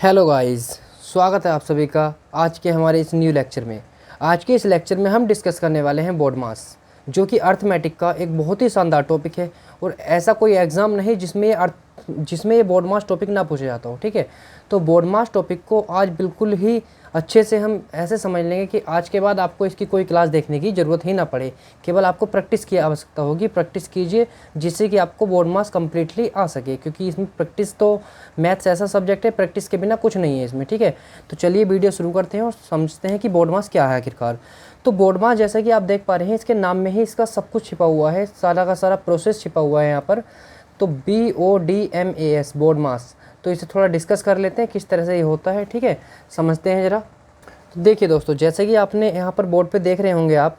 Hello guys, स्वागत है आप सभी का आज के हमारे इस न्यू लेक्चर में। आज के इस लेक्चर में हम डिस्कस करने वाले हैं बोर्ड मास, जो कि अर्थमेटिक का एक बहुत ही शानदार टॉपिक है और ऐसा कोई एग्ज़ाम नहीं जिसमें ये बोर्ड मास टॉपिक ना पूछा जाता हो। ठीक है, तो बोर्ड मास टॉपिक को आज बिल्कुल ही अच्छे से हम ऐसे समझ लेंगे कि आज के बाद आपको इसकी कोई क्लास देखने की ज़रूरत ही ना पड़े, केवल आपको प्रैक्टिस की आवश्यकता होगी। प्रैक्टिस कीजिए जिससे कि आपको बोर्ड मास कम्प्लीटली आ सके, क्योंकि इसमें प्रैक्टिस तो मैथ्स ऐसा सब्जेक्ट है, प्रैक्टिस के बिना कुछ नहीं है इसमें। ठीक है, तो चलिए वीडियो शुरू करते हैं और समझते हैं कि बोर्ड मास क्या है आखिरकार। तो बोर्ड मास जैसा कि आप देख पा रहे हैं, इसके नाम में ही इसका सब कुछ छिपा हुआ है, सारा का सारा प्रोसेस छिपा हुआ है यहाँ पर। तो BODMAS बोर्ड मास, तो इसे थोड़ा डिस्कस कर लेते हैं किस तरह से ये होता है। ठीक है, समझते हैं ज़रा। तो देखिए दोस्तों, जैसे कि आपने यहाँ पर बोर्ड पे देख रहे होंगे आप,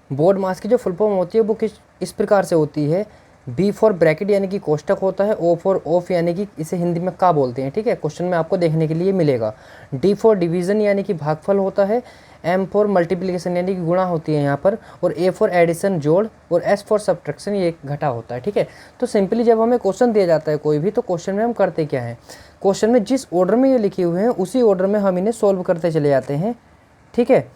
बोर्ड मास की जो फुल फॉर्म होती है वो इस प्रकार से होती है। B फॉर ब्रैकेट यानी कि कोष्टक होता है, O फॉर ऑफ यानी कि इसे हिंदी में का बोलते हैं। ठीक है, क्वेश्चन में आपको देखने के लिए मिलेगा। D फॉर डिवीज़न यानी कि भागफल होता है, M फॉर मल्टीप्लिकेशन यानी कि गुणा होती है यहाँ पर, और A फॉर एडिशन जोड़, और S फॉर सब्ट्रैक्शन ये घटा होता है। ठीक है, तो सिंपली जब हमें क्वेश्चन दिया जाता है कोई भी, तो क्वेश्चन में हम करते क्या हैं, क्वेश्चन में जिस ऑर्डर में ये लिखे हुए हैं उसी ऑर्डर में हम इन्हें सोल्व करते चले जाते हैं। ठीक है,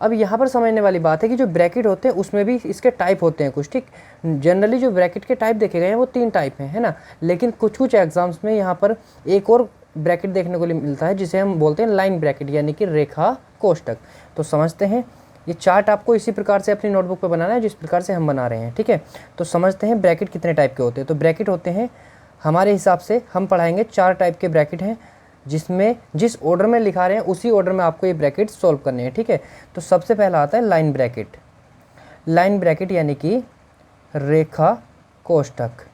अब यहाँ पर समझने वाली बात है कि जो ब्रैकेट होते हैं उसमें भी इसके टाइप होते हैं कुछ। ठीक, जनरली जो ब्रैकेट के टाइप देखे गए हैं वो 3 टाइप हैं, है ना। लेकिन कुछ कुछ एग्जाम्स में यहाँ पर एक और ब्रैकेट देखने को मिलता है जिसे हम बोलते हैं लाइन ब्रैकेट यानी कि रेखा कोष्टक। तो समझते हैं, ये चार्ट आपको इसी प्रकार से अपनी नोटबुक पर बनाना है जिस प्रकार से हम बना रहे हैं। ठीक है, तो समझते हैं ब्रैकेट कितने टाइप के होते हैं। तो ब्रैकेट होते हैं, हमारे हिसाब से हम पढ़ाएंगे 4 टाइप के ब्रैकेट हैं, जिसमें जिस ऑर्डर में लिखा रहे हैं उसी ऑर्डर में आपको ये ब्रैकेट सॉल्व करने हैं। ठीक है, तो सबसे पहला आता है लाइन ब्रैकेट। लाइन ब्रैकेट यानी कि रेखा कोष्टक,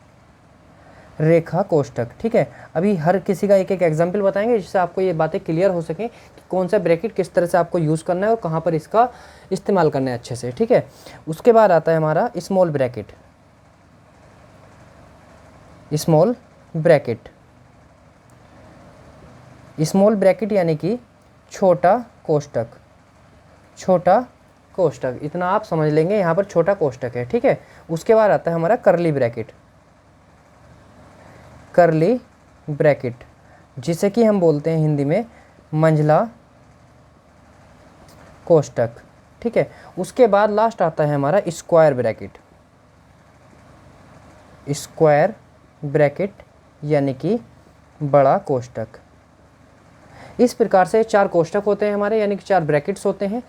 रेखा कोष्टक। ठीक है, अभी हर किसी का एक एक एग्जाम्पल बताएंगे जिससे आपको ये बातें क्लियर हो सकें कि कौन सा ब्रैकेट किस तरह से आपको यूज़ करना है और कहाँ पर इसका इस्तेमाल करना है अच्छे से। ठीक है, उसके बाद आता है हमारा small bracket. Small bracket, small bracket यानी कि छोटा कोष्टक, छोटा कोष्टक, इतना आप समझ लेंगे, यहाँ पर छोटा कोष्टक है। ठीक है, उसके बाद आता है हमारा करली ब्रैकेट। करली ब्रैकेट जिसे कि हम बोलते हैं हिंदी में मंझला कोष्टक। ठीक है, उसके बाद लास्ट आता है हमारा स्क्वायर ब्रैकेट। स्क्वायर ब्रैकेट यानी कि बड़ा कोष्टक। इस प्रकार से 4 कोष्टक होते हैं हमारे, यानी कि 4 ब्रैकेट्स होते हैं,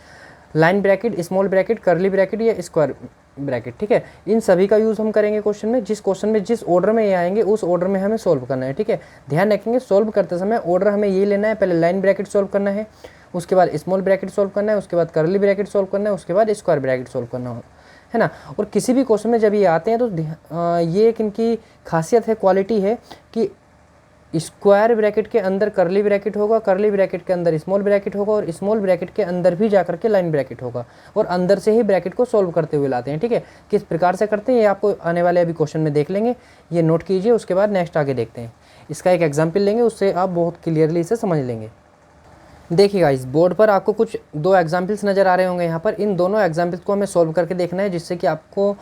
लाइन ब्रैकेट, स्मॉल ब्रैकेट, करली ब्रैकेट या स्क्वायर ब्रैकेट। ठीक है, इन सभी का यूज़ हम करेंगे क्वेश्चन में। जिस क्वेश्चन में जिस ऑर्डर में ये आएंगे उस ऑर्डर में हमें सोल्व करना है। ठीक है, ध्यान रखेंगे सोल्व करते समय ऑर्डर हमें ये लेना है, पहले लाइन ब्रैकेट सोल्व करना है, उसके बाद स्मॉल ब्रैकेट सोल्व करना है, उसके बाद करली ब्रैकेट सोल्व करना है, उसके बाद स्क्वायर ब्रैकेट सोल्व करना है ना। और किसी भी क्वेश्चन में जब ये आते हैं तो ये एक इनकी खासियत है, क्वालिटी है कि स्क्वायर ब्रैकेट के अंदर करली ब्रैकेट होगा, करली ब्रैकेट के अंदर स्मॉल ब्रैकेट होगा, और स्मॉल ब्रैकेट के अंदर भी जाकर के लाइन ब्रैकेट होगा, और अंदर से ही ब्रैकेट को सॉल्व करते हुए लाते हैं। ठीक है, किस प्रकार से करते हैं ये आपको आने वाले अभी क्वेश्चन में देख लेंगे, ये नोट कीजिए। उसके बाद नेक्स्ट आगे देखते हैं, इसका एक एग्जाम्पल लेंगे, उससे आप बहुत क्लियरली इसे समझ लेंगे। देखिएगा, इस बोर्ड पर आपको कुछ 2 एग्जाम्पल्स नज़र आ रहे होंगे यहाँ पर। इन दोनों एग्जाम्पल्स को हमें सॉल्व करके देखना है जिससे कि आपको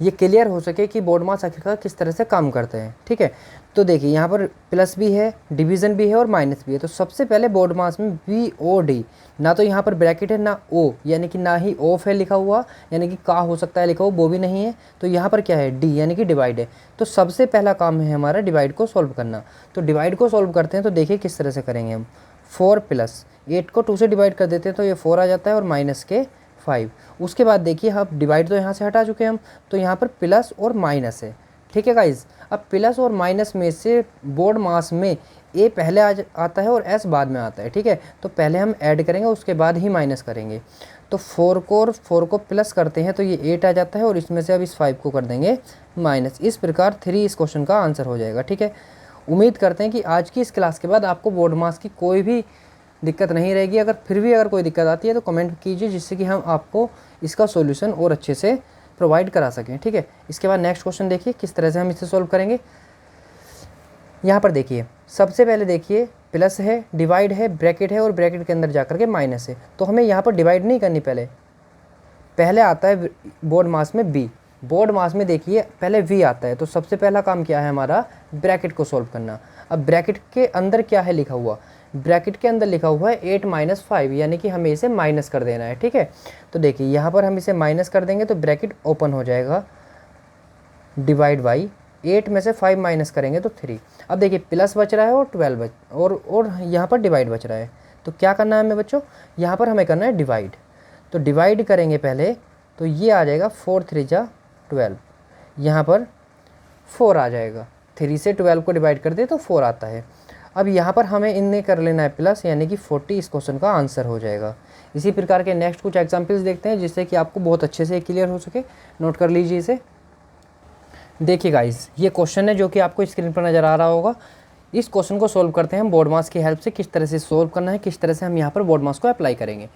ये क्लियर हो सके कि बोर्ड मास आखिरकार किस तरह से काम करते हैं। ठीक है, तो देखिए यहाँ पर प्लस भी है, डिवीज़न भी है और माइनस भी है। तो सबसे पहले बोर्ड मास में BOD, ना तो यहाँ पर ब्रैकेट है ना O, यानी कि ना ही ऑफ है लिखा हुआ, यानी कि का हो सकता है लिखा हुआ, वो भी नहीं है। तो यहाँ पर क्या है, D यानी कि डिवाइड है। तो सबसे पहला काम है हमारा डिवाइड को सॉल्व करना। तो डिवाइड को सॉल्व करते हैं, तो देखिए किस तरह से करेंगे हम। 4 प्लस 8 को 2 से डिवाइड कर देते हैं तो ये 4 आ जाता है, और माइनस के 5। उसके बाद देखिए हम डिवाइड तो यहाँ से हटा चुके हैं हम, तो यहाँ पर प्लस और माइनस है। ठीक है गाइज, अब प्लस और माइनस में से बोर्ड मास में A पहले आता है और S बाद में आता है। ठीक है, तो पहले हम ऐड करेंगे, उसके बाद ही माइनस करेंगे। तो 4 को प्लस करते हैं तो ये 8 आ जाता है, और इसमें से अब इस 5 को कर देंगे माइनस। इस प्रकार 3 इस क्वेश्चन का आंसर हो जाएगा। ठीक है, उम्मीद करते हैं कि आज की इस क्लास के बाद आपको बोर्ड मास की कोई भी दिक्कत नहीं रहेगी। अगर फिर भी अगर कोई दिक्कत आती है तो कमेंट कीजिए, जिससे कि हम आपको इसका सॉल्यूशन और अच्छे से प्रोवाइड करा सकें। ठीक है, इसके बाद नेक्स्ट क्वेश्चन देखिए किस तरह से हम इसे सॉल्व करेंगे। यहाँ पर देखिए, सबसे पहले देखिए प्लस है, डिवाइड है, ब्रैकेट है, और ब्रैकेट के अंदर जाकर के माइनस है। तो हमें यहाँ पर डिवाइड नहीं करनी, पहले आता है बोर्ड मास में B। बोर्ड मास में देखिए पहले V आता है। तो सबसे पहला काम क्या है हमारा, ब्रैकेट को सॉल्व करना। अब ब्रैकेट के अंदर क्या है लिखा हुआ, ब्रैकेट के अंदर लिखा हुआ है 8 - 5, यानी कि हमें इसे माइनस कर देना है। ठीक है, तो देखिए यहाँ पर हम इसे माइनस कर देंगे तो ब्रैकेट ओपन हो जाएगा, डिवाइड बाई 8 में से 5 माइनस करेंगे तो 3। अब देखिए प्लस बच रहा है और 12 बच और यहाँ पर डिवाइड बच रहा है। तो क्या करना है हमें बच्चों, यहाँ पर हमें करना है डिवाइड। तो डिवाइड करेंगे पहले, तो ये आ जाएगा 4 3 जा 12, यहाँ पर 4 आ जाएगा। 3 से 12 को डिवाइड कर दे तो 4 आता है। अब यहाँ पर हमें इनमें कर लेना है प्लस, यानी कि 40 इस क्वेश्चन का आंसर हो जाएगा। इसी प्रकार के नेक्स्ट कुछ एग्जाम्पल्स देखते हैं जिससे कि आपको बहुत अच्छे से क्लियर हो सके। नोट कर लीजिए इसे। देखिए गाइस, ये क्वेश्चन है जो कि आपको स्क्रीन पर नज़र आ रहा होगा। इस क्वेश्चन को सोल्व करते हैं हम बोर्ड मास की हेल्प से। किस तरह से सोल्व करना है, किस तरह से हम यहाँ पर बोर्ड मास को अप्लाई करेंगे।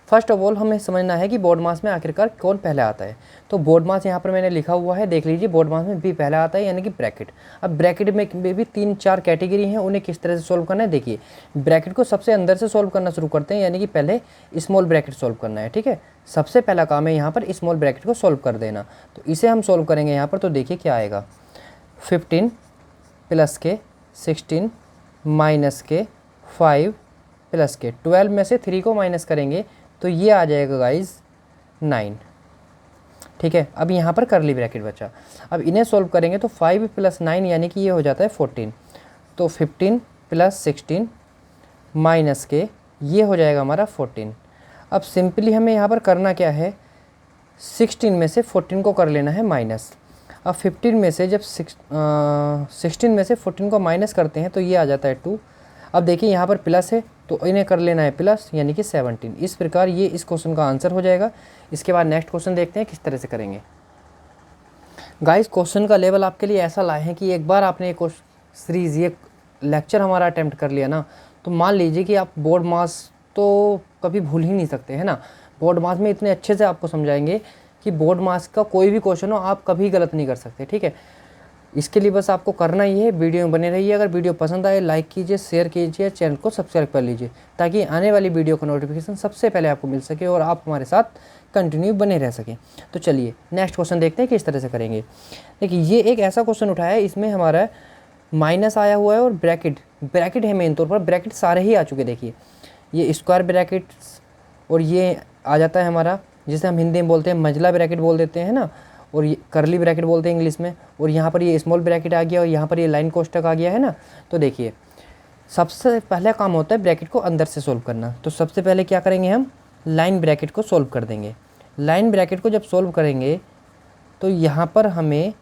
फर्स्ट ऑफ ऑल हमें समझना है कि बोर्ड मास में आखिरकार कौन पहले आता है। तो बोर्ड मास यहाँ पर मैंने लिखा हुआ है, देख लीजिए। बोर्ड मास में बी पहले आता है, यानी कि ब्रैकेट। अब ब्रैकेट में भी 3-4 कैटेगरी हैं, उन्हें किस तरह से सोल्व करना है। देखिए, ब्रैकेट को सबसे अंदर से सोल्व करना शुरू करते हैं, यानी कि पहले स्मॉल ब्रैकेट सोल्व करना है। ठीक है, सबसे पहला काम है यहाँ पर स्मॉल ब्रैकेट को सोल्व कर देना। तो इसे हम सोल्व करेंगे यहाँ पर। तो देखिए क्या आएगा, 15 प्लस के 16 माइनस के 5 प्लस के 12 में से 3 को माइनस करेंगे तो ये आ जाएगा गाइज 9। ठीक है, अब यहाँ पर करली ब्रैकेट बचा। अब इन्हें सोल्व करेंगे तो 5 + 9 यानी कि ये हो जाता है 14। तो 15 + 16 माइनस के ये हो जाएगा हमारा 14। अब सिंपली हमें यहाँ पर करना क्या है, 16 में से 14 को कर लेना है माइनस। अब 15 में से जब 16 में से 14 को माइनस करते हैं तो ये आ जाता है 2। अब देखिए यहाँ पर प्लस है तो इन्हें कर लेना है प्लस, यानी कि 17। इस प्रकार ये इस क्वेश्चन का आंसर हो जाएगा। इसके बाद नेक्स्ट क्वेश्चन देखते हैं किस तरह से करेंगे। गाइस, क्वेश्चन का लेवल आपके लिए ऐसा लाए हैं कि एक बार आपने एक सीरीज़, ये लेक्चर हमारा अटैम्प्ट कर लिया ना, तो मान लीजिए कि आप बोर्ड मास तो कभी भूल ही नहीं सकते, है ना। बोर्ड मास में इतने अच्छे से आपको समझाएंगे कि बोर्ड मास का कोई भी क्वेश्चन हो आप कभी गलत नहीं कर सकते। ठीक है, इसके लिए बस आपको करना ही है, वीडियो में बने रहिए। अगर वीडियो पसंद आए लाइक कीजिए, शेयर कीजिए, चैनल को सब्सक्राइब कर लीजिए ताकि आने वाली वीडियो का नोटिफिकेशन सबसे पहले आपको मिल सके और आप हमारे साथ कंटिन्यू बने रह सकें। तो चलिए नेक्स्ट क्वेश्चन देखते हैं किस तरह से करेंगे। देखिए, ये एक ऐसा क्वेश्चन उठाया है, इसमें हमारा माइनस आया हुआ है और ब्रैकेट है मेन तौर पर। ब्रैकेट सारे ही आ चुके। देखिए, ये स्क्वायर ब्रैकेट्स और ये आ जाता है हमारा, जिसे हम हिंदी में बोलते हैं मंझला ब्रैकेट बोल देते हैं ना, और ये करली ब्रैकेट बोलते हैं इंग्लिश में। और यहाँ पर ये स्मॉल ब्रैकेट आ गया और यहाँ पर ये लाइन कोष्टक आ गया है ना। तो देखिए, सबसे पहला काम होता है ब्रैकेट को अंदर से सोल्व करना। तो सबसे पहले क्या करेंगे, हम लाइन ब्रैकेट को सोल्व कर देंगे। लाइन ब्रैकेट को जब सोल्व करेंगे तो यहाँ पर हमें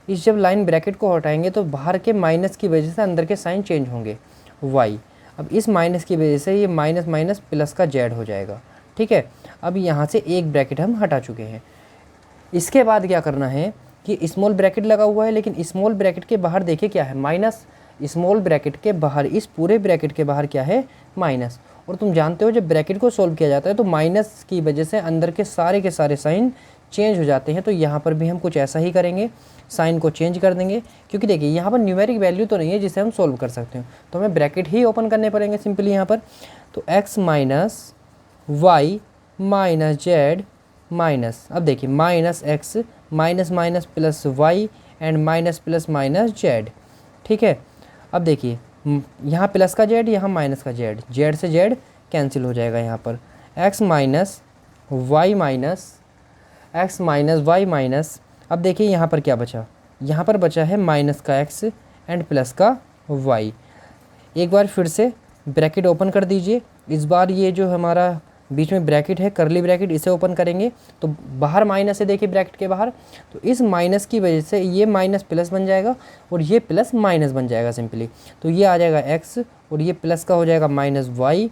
जब लाइन ब्रैकेट को हटाएंगे तो बाहर के माइनस की वजह से अंदर के साइन चेंज होंगे, वाई। अब इस माइनस की वजह से ये माइनस माइनस प्लस का जेड हो जाएगा। ठीक है, अब यहाँ से एक ब्रैकेट हम हटा चुके हैं। इसके बाद क्या करना है कि स्मॉल ब्रैकेट लगा हुआ है, लेकिन स्मॉल ब्रैकेट के बाहर देखिए क्या है, माइनस। स्मॉल ब्रैकेट के बाहर, इस पूरे ब्रैकेट के बाहर क्या है, माइनस। और तुम जानते हो जब ब्रैकेट को सोल्व किया जाता है तो माइनस की वजह से अंदर के सारे साइन चेंज हो जाते हैं। तो यहाँ पर भी हम कुछ ऐसा ही करेंगे, साइन को चेंज कर देंगे, क्योंकि देखिए यहाँ पर न्यूमेरिक वैल्यू तो नहीं है जिसे हम सोल्व कर सकते हो, तो हमें ब्रैकेट ही ओपन करने पड़ेंगे सिंपली यहाँ पर। तो x minus y minus z minus, अब देखिए minus x minus minus plus y and minus plus minus z. ठीक है, अब देखिए यहाँ प्लस का जेड, यहाँ माइनस का जेड, जेड से जेड कैंसिल हो जाएगा। यहाँ पर एक्स माइनस वाई माइनस, अब देखिए यहाँ पर क्या बचा, यहाँ पर बचा है माइनस का एक्स एंड प्लस का वाई। एक बार फिर से ब्रैकेट ओपन कर दीजिए। इस बार ये जो हमारा बीच में ब्रैकेट है, करली ब्रैकेट, इसे ओपन करेंगे तो बाहर माइनस है, देखिए ब्रैकेट के बाहर। तो इस माइनस की वजह से ये माइनस प्लस बन जाएगा और ये प्लस माइनस बन जाएगा सिंपली। तो ये आ जाएगा एक्स और ये प्लस का हो जाएगा माइनस वाई।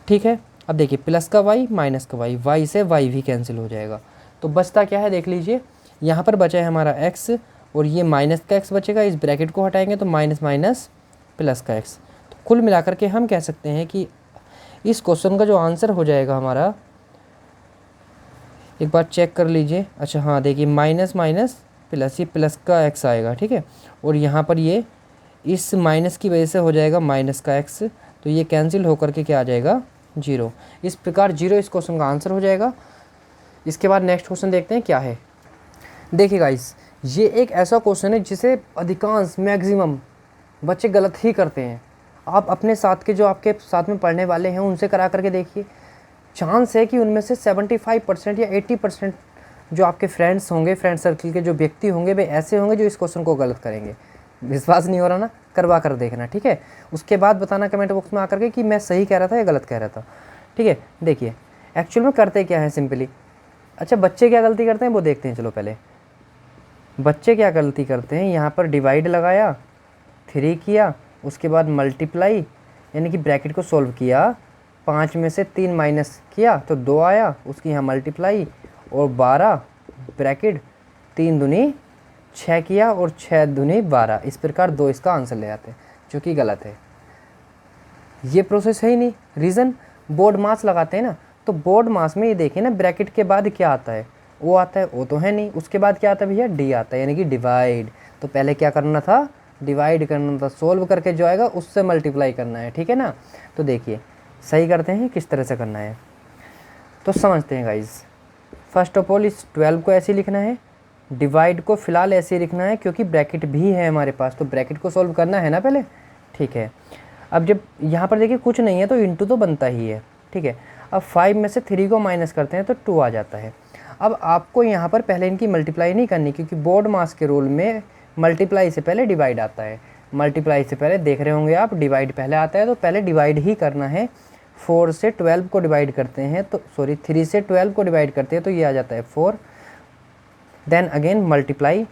ठीक है, अब देखिए प्लस का वाई माइनस का वाई, वाई से वाई भी कैंसिल हो जाएगा। तो बचता क्या है, देख लीजिए यहाँ पर बचा है हमारा एक्स और ये माइनस का एक्स बचेगा। इस ब्रैकेट को हटाएंगे तो माइनस माइनस प्लस का एक्स। तो कुल मिलाकर के हम कह सकते हैं कि इस क्वेश्चन का जो आंसर हो जाएगा हमारा, एक बार चेक कर लीजिए। अच्छा हाँ, देखिए माइनस माइनस प्लस, ये प्लस का एक्स आएगा। ठीक है, और यहाँ पर ये इस माइनस की वजह से हो जाएगा माइनस का एक्स, तो ये कैंसिल होकर के क्या आ जाएगा, 0। इस प्रकार 0 इस क्वेश्चन का आंसर हो जाएगा। इसके बाद नेक्स्ट क्वेश्चन देखते हैं क्या है। देखिए गाइस, ये एक ऐसा क्वेश्चन है जिसे अधिकांश मैक्सिमम बच्चे गलत ही करते हैं। आप अपने साथ के जो आपके साथ में पढ़ने वाले हैं उनसे करा करके देखिए, चांस है कि उनमें से 75% या 80% जो आपके फ्रेंड्स होंगे, फ्रेंड सर्कल के जो व्यक्ति होंगे, वे ऐसे होंगे जो इस क्वेश्चन को गलत करेंगे। विश्वास नहीं हो रहा ना, करवा कर देखना, ठीक है। उसके बाद बताना कमेंट बॉक्स में आकर के कि मैं सही कह रहा था या गलत कह रहा था, ठीक है। देखिए एक्चुअल में करते क्या है सिंपली, अच्छा बच्चे क्या गलती करते हैं वो देखते हैं। चलो पहले बच्चे क्या गलती करते हैं, यहाँ पर डिवाइड लगाया, 3 किया, उसके बाद मल्टीप्लाई यानी कि ब्रैकेट को सोल्व किया, 5 में से 3 माइनस किया तो 2 आया, उसकी यहाँ मल्टीप्लाई, और 12 ब्रैकेट 3 दूनी 6 किया और 6 दूनी 12, इस प्रकार 2 इसका आंसर ले आते हैं, जो कि गलत है। ये प्रोसेस है ही नहीं। रीज़न, बोर्ड मास लगाते हैं ना, तो बोर्ड मास में ये देखिए ना, ब्रैकेट के बाद क्या आता है, ओ आता है, ओ तो है नहीं, उसके बाद क्या आता है भैया, डी आता है, यानी कि डिवाइड। तो पहले क्या करना था, डिवाइड करना था, सोल्व करके जो आएगा उससे मल्टीप्लाई करना है, ठीक है ना। तो देखिए सही करते हैं किस तरह से करना है, तो समझते हैं गाइज। फर्स्ट ऑफ ऑल इस 12 को ऐसे लिखना है, डिवाइड को फिलहाल ऐसे लिखना है क्योंकि ब्रैकेट भी है हमारे पास, तो ब्रैकेट को सोल्व करना है ना पहले, ठीक है। अब जब यहाँ पर देखिए कुछ नहीं है तो इंटू तो बनता ही है, ठीक है। अब 5 में से 3 को माइनस करते हैं तो 2 आ जाता है। अब आपको यहाँ पर पहले इनकी मल्टीप्लाई नहीं करनी, क्योंकि बोर्ड मास के रूल में मल्टीप्लाई से पहले डिवाइड आता है। मल्टीप्लाई से पहले देख रहे होंगे आप, डिवाइड पहले आता है, तो पहले डिवाइड ही करना है। 4 से 12 को डिवाइड करते हैं तो 3 से 12 को डिवाइड करते हैं तो ये आ जाता है 4, देन अगेन मल्टीप्लाई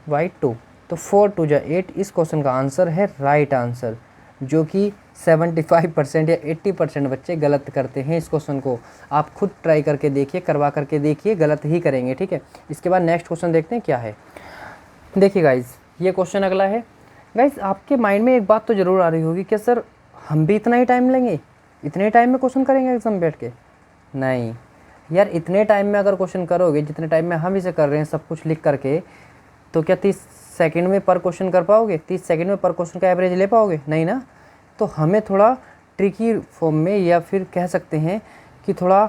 बाई 2, तो 4 2 जा 8। इस क्वेश्चन का आंसर है राइट आंसर, जो कि 75% या 80% बच्चे गलत करते हैं इस क्वेश्चन को। आप खुद ट्राई करके देखिए, करवा करके देखिए, गलत ही करेंगे, ठीक है। इसके बाद नेक्स्ट क्वेश्चन देखते हैं क्या है। देखिए गाइज, ये क्वेश्चन अगला है। गाइज आपके माइंड में एक बात तो ज़रूर आ रही होगी कि सर हम भी इतना ही टाइम लेंगे, इतने टाइम में क्वेश्चन करेंगे एग्जाम बैठ के? नहीं यार, इतने टाइम में अगर क्वेश्चन करोगे जितने टाइम में हम इसे कर रहे हैं सब कुछ लिख करके, तो क्या 30 सेकंड में पर क्वेश्चन कर पाओगे? 30 सेकंड में पर क्वेश्चन का एवरेज ले पाओगे? नहीं ना। तो हमें थोड़ा ट्रिकी फॉर्म में, या फिर कह सकते हैं कि थोड़ा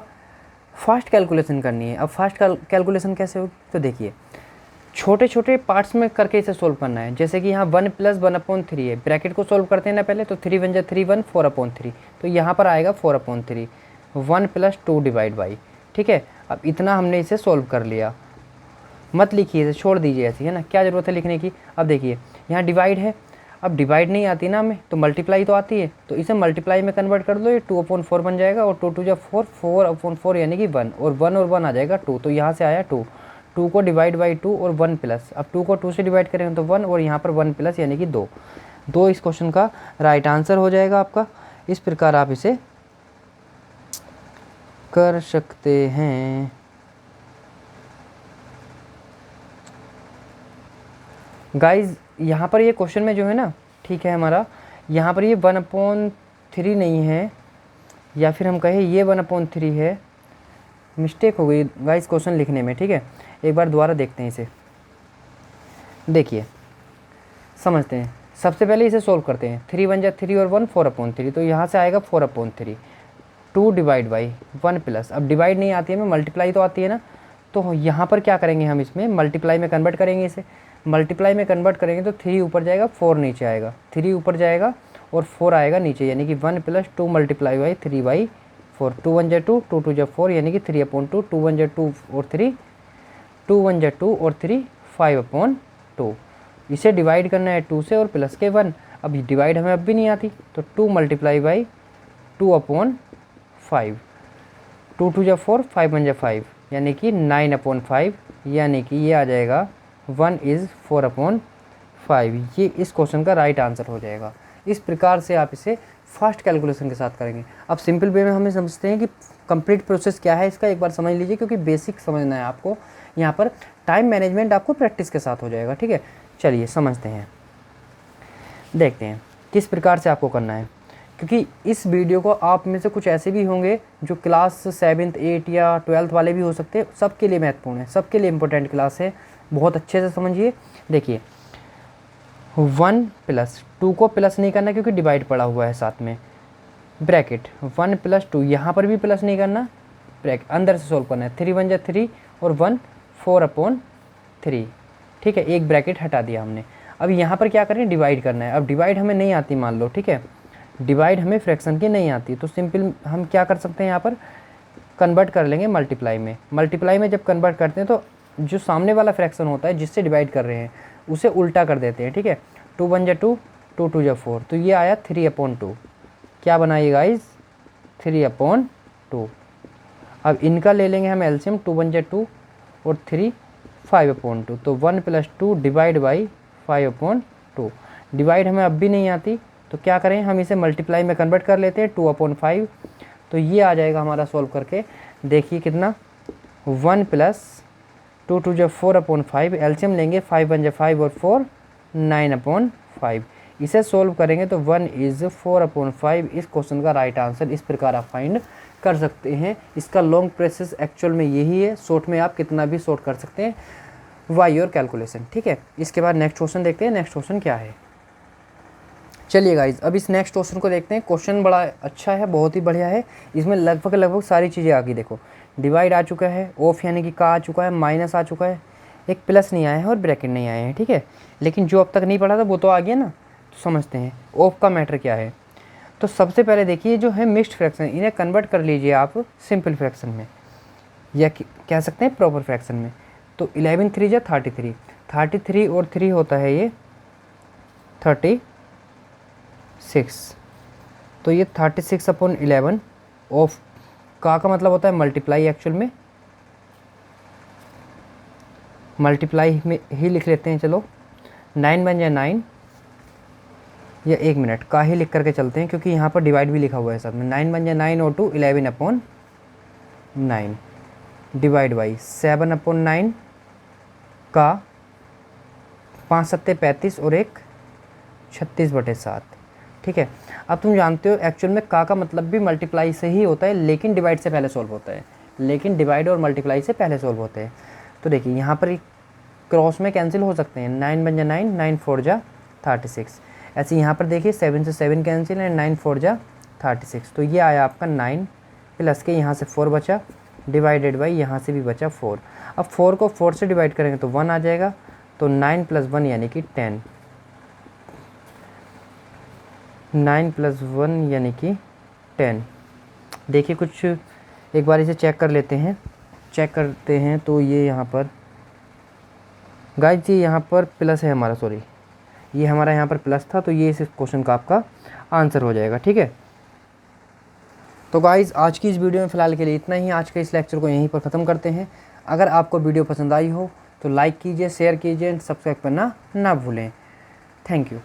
फास्ट कैलकुलेशन करनी है। अब फास्ट कैलकुलेशन कैसे होगी, तो देखिए छोटे छोटे पार्ट्स में करके इसे सोल्व करना है। जैसे कि यहाँ 1 + 1/3 है, ब्रैकेट को सोल्व करते हैं ना पहले, तो 3 1 जा 3 1 4/3, तो यहाँ पर आएगा 4/3, 1 + 2 डिवाइड बाई, ठीक है। अब इतना हमने इसे सोल्व कर लिया, मत लिखिए इसे, छोड़ दीजिए ऐसे, है ना, क्या ज़रूरत है लिखने की। अब देखिए यहाँ डिवाइड है, अब डिवाइड नहीं आती ना हमें, तो मल्टीप्लाई तो आती है, तो इसे मल्टीप्लाई में कन्वर्ट कर दो, ये 2/4 बन जाएगा, और 2 2 जा 4, 4/4 यानी कि 1, और 1 और 1 आ जाएगा 2, तो यहाँ से आया 2, 2 को डिवाइड बाई 2 और 1 प्लस, अब 2 को 2 से डिवाइड करेंगे तो 1, और यहाँ पर 1 प्लस यानी कि 2, 2 इस क्वेश्चन का राइट आंसर हो जाएगा आपका। इस प्रकार आप इसे कर सकते हैं। गाइज यहाँ पर ये क्वेश्चन में जो है ना, ठीक है, हमारा यहाँ पर ये 1/3 नहीं है, या फिर हम कहें ये 1/3 है, मिस्टेक हो गई गाइज क्वेश्चन लिखने में, ठीक है। एक बार दोबारा देखते हैं इसे, देखिए समझते हैं। सबसे पहले इसे सोल्व करते हैं, 3 1 जा 3 और 1 4/3, तो यहाँ से आएगा 4/3, 2 डिवाइड बाई 1 प्लस, अब डिवाइड नहीं आती है हमें, मल्टीप्लाई तो आती है ना, तो यहाँ पर क्या करेंगे, हम इसमें मल्टीप्लाई में कन्वर्ट करेंगे। इसे मल्टीप्लाई में कन्वर्ट करेंगे तो 3 ऊपर जाएगा, 4 नीचे आएगा, 3 ऊपर जाएगा और 4 आएगा नीचे, यानी कि 1 + 2 मल्टीप्लाई बाई 3/4, 2 1 जा 2, 2 2 जा 4, यानी कि 3/2, 2 1 जा 2 और 3, 2 1 जा 2 और 3 5/2। इसे डिवाइड करना है 2 से और प्लस के 1, अब डिवाइड हमें अब भी नहीं आती, तो 2 मल्टीप्लाई बाई 2/5, 2 2 जा 4, 5 1 जा 5, यानी कि 9/5, यानी कि ये आ जाएगा 1 = 4/5। ये इस क्वेश्चन का राइट आंसर हो जाएगा। इस प्रकार से आप इसे फास्ट कैलकुलेशन के साथ करेंगे। अब सिंपल वे में हमें समझते हैं कि कंप्लीट प्रोसेस क्या है इसका, एक बार समझ लीजिए, क्योंकि बेसिक समझना है आपको। यहाँ पर टाइम मैनेजमेंट आपको प्रैक्टिस के साथ हो जाएगा, ठीक है। चलिए समझते हैं, देखते हैं किस प्रकार से आपको करना है, क्योंकि इस वीडियो को आप में से कुछ ऐसे भी होंगे जो क्लास 7th 8th या 12th वाले भी हो सकते हैं, सबके लिए महत्वपूर्ण है, सबके लिए इम्पोर्टेंट क्लास है, बहुत अच्छे से समझिए। देखिए 1 + 2 को प्लस नहीं करना क्योंकि डिवाइड पड़ा हुआ है साथ में, ब्रैकेट 1 + 2, यहाँ पर भी प्लस नहीं करना, ब्रैकेट अंदर से सोल्व करना है, 3 1 जा 3 और 1 4/3, ठीक है, एक ब्रैकेट हटा दिया हमने। अब यहाँ पर क्या करें, डिवाइड करना है। अब डिवाइड हमें नहीं आती मान लो, ठीक है, डिवाइड हमें फ्रैक्शन की नहीं आती, तो सिंपल हम क्या कर सकते हैं, यहाँ पर कन्वर्ट कर लेंगे मल्टीप्लाई में। मल्टीप्लाई में जब कन्वर्ट करते हैं तो जो सामने वाला फ्रैक्शन होता है जिससे डिवाइड कर रहे हैं उसे उल्टा कर देते हैं, ठीक है। 2 1 जा 2, 2 2 जा 4, तो ये आया 3/2। क्या बनाइए गाइज, 3/2। अब इनका ले लेंगे हम एलसीएम, 2 1 जा 2 और 3 5/2, तो 1 + 2 डिवाइड बाई 5/2। डिवाइड हमें अब भी नहीं आती, तो क्या करें, हम इसे मल्टीप्लाई में कन्वर्ट कर लेते हैं, 2/5। तो ये आ जाएगा हमारा सॉल्व करके, देखिए कितना, 1 + 2 2 जा 4/5, एलसीएम लेंगे, 5 1 जा 5 और 4 9/5। इसे सोल्व करेंगे तो 1 = 4/5। इस क्वेश्चन का राइट आंसर इस प्रकार आप फाइंड कर सकते हैं। इसका लॉन्ग प्रोसेस एक्चुअल में यही है, शॉर्ट में आप कितना भी शॉर्ट कर सकते हैं वाई और कैलकुलेशन, ठीक है। इसके बाद नेक्स्ट क्वेश्चन देखते हैं, नेक्स्ट क्वेश्चन क्या है। चलिए गाइज, अब इस नेक्स्ट क्वेश्चन को देखते हैं। क्वेश्चन बड़ा अच्छा है, बहुत ही बढ़िया है। इसमें लगभग सारी चीज़ें आ गई। देखो, डिवाइड आ चुका है, ऑफ यानी कि का आ चुका है, माइनस आ चुका है, एक प्लस नहीं आया है और ब्रैकेट नहीं आए हैं, ठीक है। लेकिन जो अब तक नहीं पढ़ा था वो तो आ गया ना, तो समझते हैं ऑफ का मैटर क्या है। तो सबसे पहले देखिए, जो है मिक्स्ड फ्रैक्शन, इन्हें कन्वर्ट कर लीजिए आप सिंपल फ्रैक्शन में, या कह सकते हैं प्रॉपर फ्रैक्शन में। तो 11 3 जा 33, 33 और 3 होता है ये 36। तो ये 36/11 ऑफ का मतलब होता है मल्टीप्लाई, एक्चुअल में मल्टीप्लाई में ही लिख लेते हैं। चलो 9 बन जाए 9, या 1 मिनट का ही लिख करके चलते हैं क्योंकि यहाँ पर डिवाइड भी लिखा हुआ है साथ में। 9 बन जाए 9 और 2 11/9 डिवाइड बाई 7/9 का 5 7 35 और 1 36/7, ठीक है। अब तुम जानते हो एक्चुअल में का मतलब भी मल्टीप्लाई से ही होता है, लेकिन डिवाइड से पहले सॉल्व होता है, लेकिन डिवाइड और मल्टीप्लाई से पहले सॉल्व होते हैं। तो देखिए यहाँ पर क्रॉस में कैंसिल हो सकते हैं, 9 बन जा 9, 9 4 जा 36। ऐसे यहाँ पर देखिए 7 से 7 कैंसिल है, 9 4 जा 36। तो ये आया आपका 9 प्लस के यहाँ से 4 बचा, डिवाइडेड बाई यहाँ से भी बचा 4। अब 4 को 4 से डिवाइड करेंगे तो 1 आ जाएगा, तो 9 + 1 यानी कि 10, 9 + 1 यानी कि 10। देखिए कुछ एक बार इसे चेक कर लेते हैं, चेक करते हैं। तो ये यहाँ पर गाइस जी यहाँ पर प्लस है हमारा, सॉरी ये हमारा यहाँ पर प्लस था, तो ये इस क्वेश्चन का आपका आंसर हो जाएगा, ठीक है। तो गाइस आज की इस वीडियो में फ़िलहाल के लिए इतना ही। आज के इस लेक्चर को यहीं पर ख़त्म करते हैं। अगर आपको वीडियो पसंद आई हो तो लाइक कीजिए, शेयर कीजिए, सब्सक्राइब करना ना भूलें। Thank you.